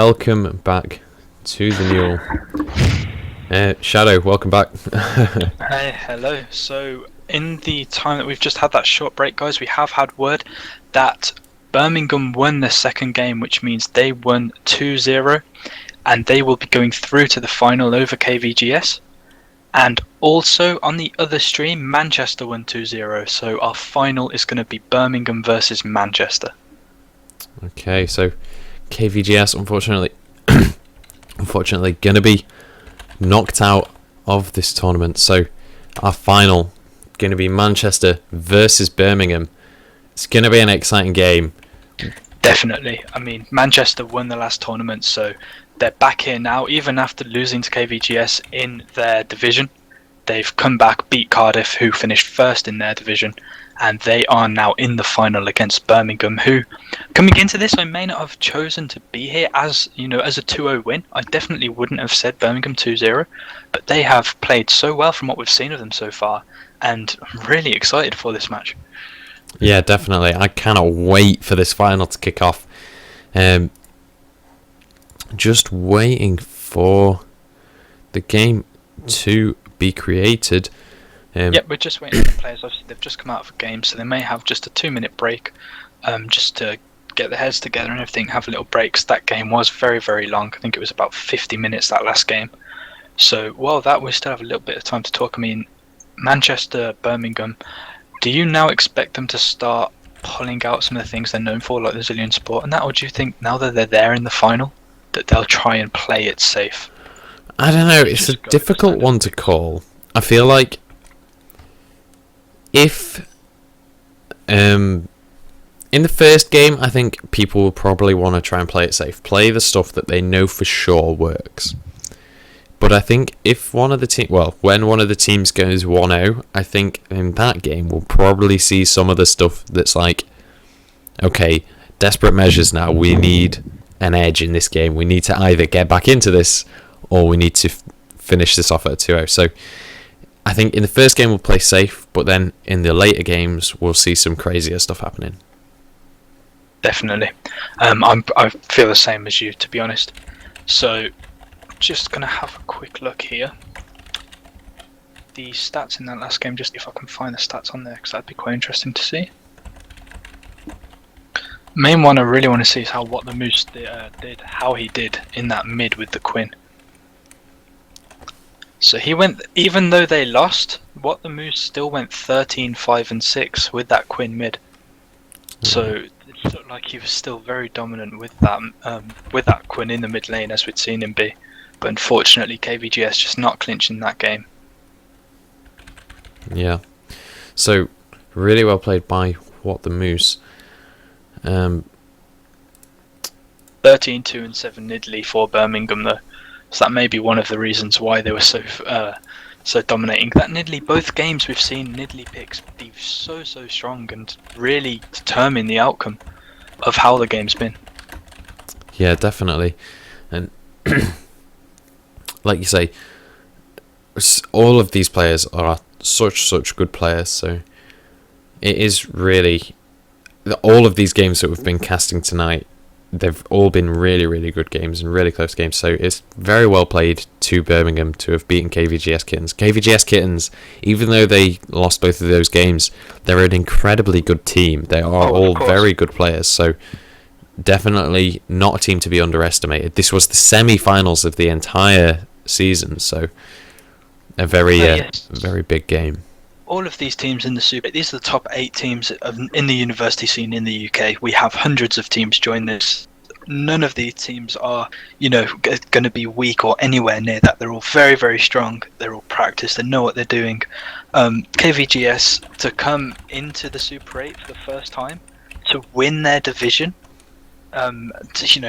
Welcome back to the NUEL. Shadow, welcome back. Hey, hello. So, in the time that we've just had that short break, guys, we have had word that Birmingham won their second game, which means they won 2-0, and they will be going through to the final over KVGS. And also, on the other stream, Manchester won 2-0, so our final is going to be Birmingham versus Manchester. Okay, so KVGS, unfortunately, going to be knocked out of this tournament. So our final going to be Manchester versus Birmingham. It's going to be an exciting game. Definitely. I mean, Manchester won the last tournament, so they're back here now, even after losing to KVGS in their division. They've come back, beat Cardiff, who finished first in their division, and they are now in the final against Birmingham, who, coming into this, I may not have chosen to be here as a 2-0 win. I definitely wouldn't have said Birmingham 2-0, but they have played so well from what we've seen of them so far, and I'm really excited for this match. Yeah, definitely. I cannot wait for this final to kick off. Just waiting for the game to be created. Yep, we're just waiting for the players. Obviously, they've just come out of a game, so they may have just a 2-minute break, just to get their heads together and everything, have little breaks. That game was very, very long. I think it was about 50 minutes, that last game. So while that, we still have a little bit of time to talk. I mean, Manchester, Birmingham, do you now expect them to start pulling out some of the things they're known for, like the Zillion Sport and that, or do you think now that they're there in the final, that they'll try and play it safe? I don't know, it's a difficult one to call. I feel like if in the first game, I think people will probably want to try and play it safe, play the stuff that they know for sure works. But I think if when one of the teams goes 1-0, I think in that game we'll probably see some of the stuff that's like, okay, desperate measures now. We need an edge in this game. We need to either get back into this or we need to finish this off at a 2-0. So I think in the first game we'll play safe, but then in the later games we'll see some crazier stuff happening. Definitely. I feel the same as you, to be honest. So just going to have a quick look here. The stats in that last game, just if I can find the stats on there, because that'd be quite interesting to see. Main one I really want to see is what the Moose did, how he did in that mid with the Quinn. So he went, even though they lost, what the Moose still went 13, 5 and 6 with that Quinn mid. So it looked like he was still very dominant with that Quinn in the mid lane, as we'd seen him be. But unfortunately, KVGS just not clinching that game. Yeah. So really well played by What the Moose. 13, 2 and 7 Nidley for Birmingham though. So that may be one of the reasons why they were so dominating. That Nidley, both games we've seen Nidley picks be so strong and really determine the outcome of how the game's been. Yeah, definitely. And like you say, all of these players are such good players, so it is really, all of these games that we've been casting tonight, they've all been really good games and really close games, so it's very well played to Birmingham to have beaten KVGS Kittens. KVGS Kittens, even though they lost both of those games, they're an incredibly good team. They are all very good players, so definitely not a team to be underestimated. This was the semi-finals of the entire season, so a very big game. All of these teams in the Super, these are the top 8 teams in the university scene in the UK. We have hundreds of teams join this. None of these teams are, going to be weak or anywhere near that. They're all very strong. They're all practiced. They know what they're doing. KVGS, to come into the Super 8 for the first time, to win their division, in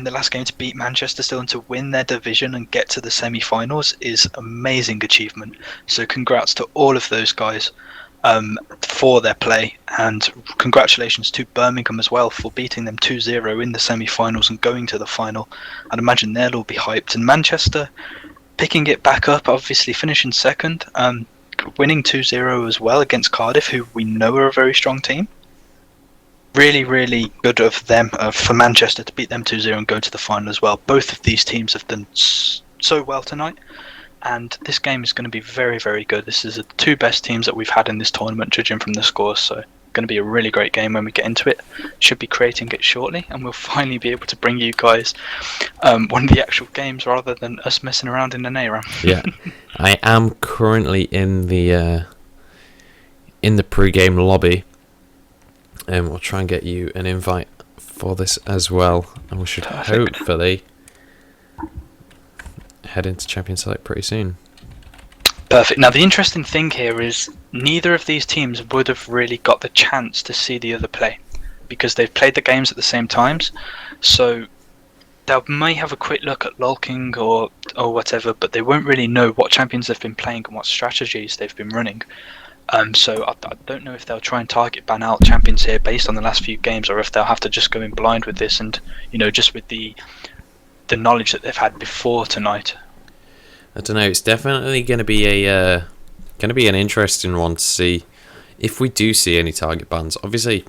the last game to beat Manchester still and to win their division and get to the semi-finals is amazing achievement. So congrats to all of those guys for their play, and congratulations to Birmingham as well for beating them 2-0 in the semi-finals and going to the final. I'd imagine they'll all be hyped. And Manchester picking it back up, obviously finishing second, winning 2-0 as well against Cardiff, who we know are a very strong team. really, really good of them, for Manchester to beat them 2-0 and go to the final as well. Both of these teams have done so well tonight, and this game is going to be very, very good. This is the two best teams that we've had in this tournament, judging from the scores, so going to be a really great game when we get into it. Should be creating it shortly, and we'll finally be able to bring you guys one of the actual games rather than us messing around in the NARAM. Yeah, I am currently in the pre-game lobby, and we'll try and get you an invite for this as well, and we should hopefully head into Champion Select pretty soon. Perfect. Now the interesting thing here is neither of these teams would have really got the chance to see the other play, because they've played the games at the same times, so they may have a quick look at lolking or whatever, but they won't really know what champions they've been playing and what strategies they've been running. So I don't know if they'll try and target ban out champions here based on the last few games, or if they'll have to just go in blind with this, and just with the knowledge that they've had before tonight. I don't know. It's definitely going to be an interesting one to see if we do see any target bans. Obviously,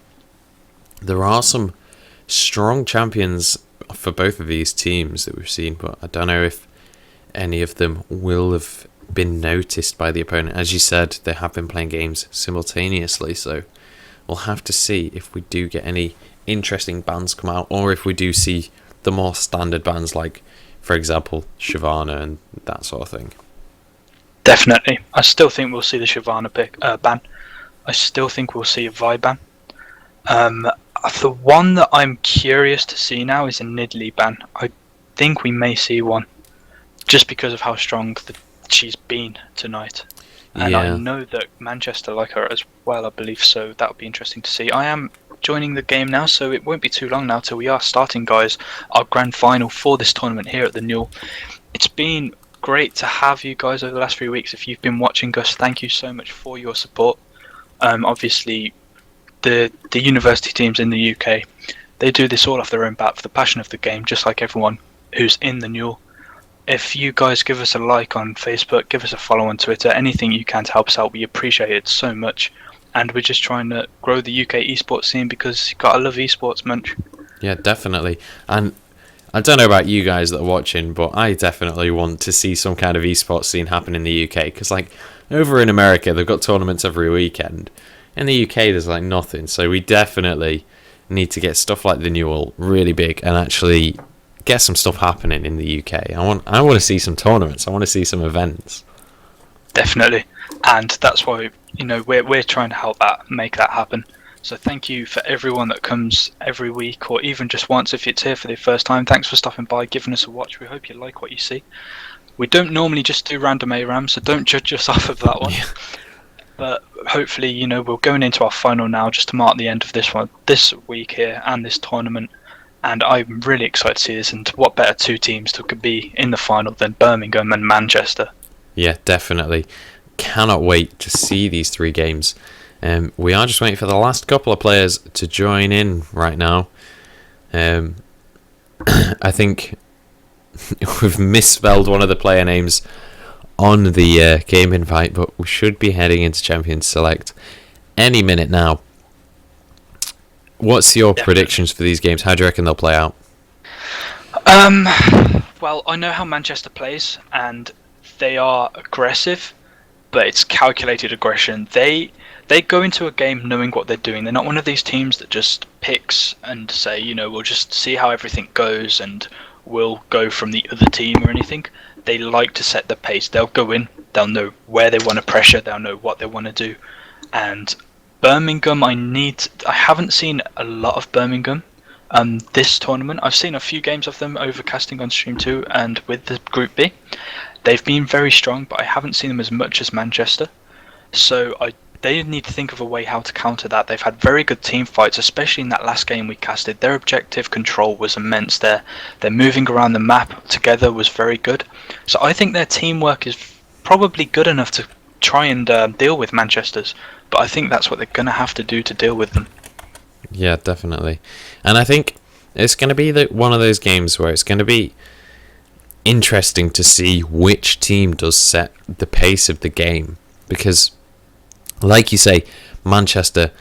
there are some strong champions for both of these teams that we've seen, but I don't know if any of them will have been noticed by the opponent. As you said, they have been playing games simultaneously, so we'll have to see if we do get any interesting bans come out, or if we do see the more standard bans, like, for example, Shyvana and that sort of thing. Definitely. I still think we'll see the Shyvana ban. I still think we'll see a Vi ban. The one that I'm curious to see now is a Nidalee ban. I think we may see one, just because of how strong she's been tonight. And I know that Manchester like her as well, I believe, so that would be interesting to see. I am joining the game now, so it won't be too long now till we are starting, guys, our grand final for this tournament here at the NUEL. It's been great to have you guys over the last 3 weeks. If you've been watching us, thank you so much for your support. Obviously, the university teams in the UK, they do this all off their own bat for the passion of the game, just like everyone who's in the NUEL. If you guys give us a like on Facebook, give us a follow on Twitter, anything you can to help us out, we appreciate it so much. And we're just trying to grow the UK esports scene, because you gotta love esports, Munch. Yeah, definitely. And I don't know about you guys that are watching, but I definitely want to see some kind of esports scene happen in the UK. Because, like, over in America, they've got tournaments every weekend. In the UK, there's, like, nothing. So we definitely need to get stuff like the NUEL really big and actually get some stuff happening in the UK. I want to see some tournaments. I want to see some events. Definitely. And that's why, we're trying to help make that happen. So thank you for everyone that comes every week, or even just once if it's here for the first time. Thanks for stopping by, giving us a watch. We hope you like what you see. We don't normally just do random ARAM, so don't judge us off of that one. Yeah. But hopefully, we're going into our final now, just to mark the end of this week here and this tournament. And I'm really excited to see this, and what better two teams to be in the final than Birmingham and Manchester. Yeah, definitely. Cannot wait to see these three games. We are just waiting for the last couple of players to join in right now. I think we've misspelled one of the player names on the game invite, but we should be heading into Champions Select any minute now. What's your predictions for these games? How do you reckon they'll play out? Well, I know how Manchester plays, and they are aggressive, but it's calculated aggression. They go into a game knowing what they're doing. They're not one of these teams that just picks and say, we'll just see how everything goes and we'll go from the other team or anything. They like to set the pace. They'll go in, they'll know where they want to pressure, they'll know what they want to do. And Birmingham, I haven't seen a lot of Birmingham this tournament. I've seen a few games of them overcasting on Stream 2 and with the Group B. They've been very strong, but I haven't seen them as much as Manchester. So they need to think of a way how to counter that. They've had very good team fights, especially in that last game we casted. Their objective control was immense. Their moving around the map together was very good. So I think their teamwork is probably good enough to try and deal with Manchester's. But I think that's what they're going to have to do to deal with them. Yeah, definitely. And I think it's going to be one of those games where it's going to be interesting to see which team does set the pace of the game. Because, like you say, Manchester,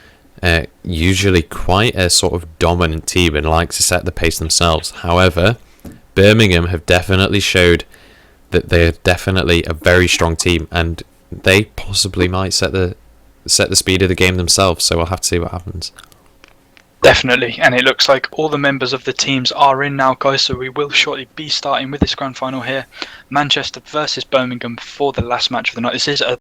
usually quite a sort of dominant team and like to set the pace themselves. However, Birmingham have definitely showed that they're definitely a very strong team, and they possibly might set the speed of the game themselves. So we'll have to see what happens. Definitely, and it looks like all the members of the teams are in now, guys, so we will shortly be starting with this grand final here. Manchester versus Birmingham for the last match of the night. This is a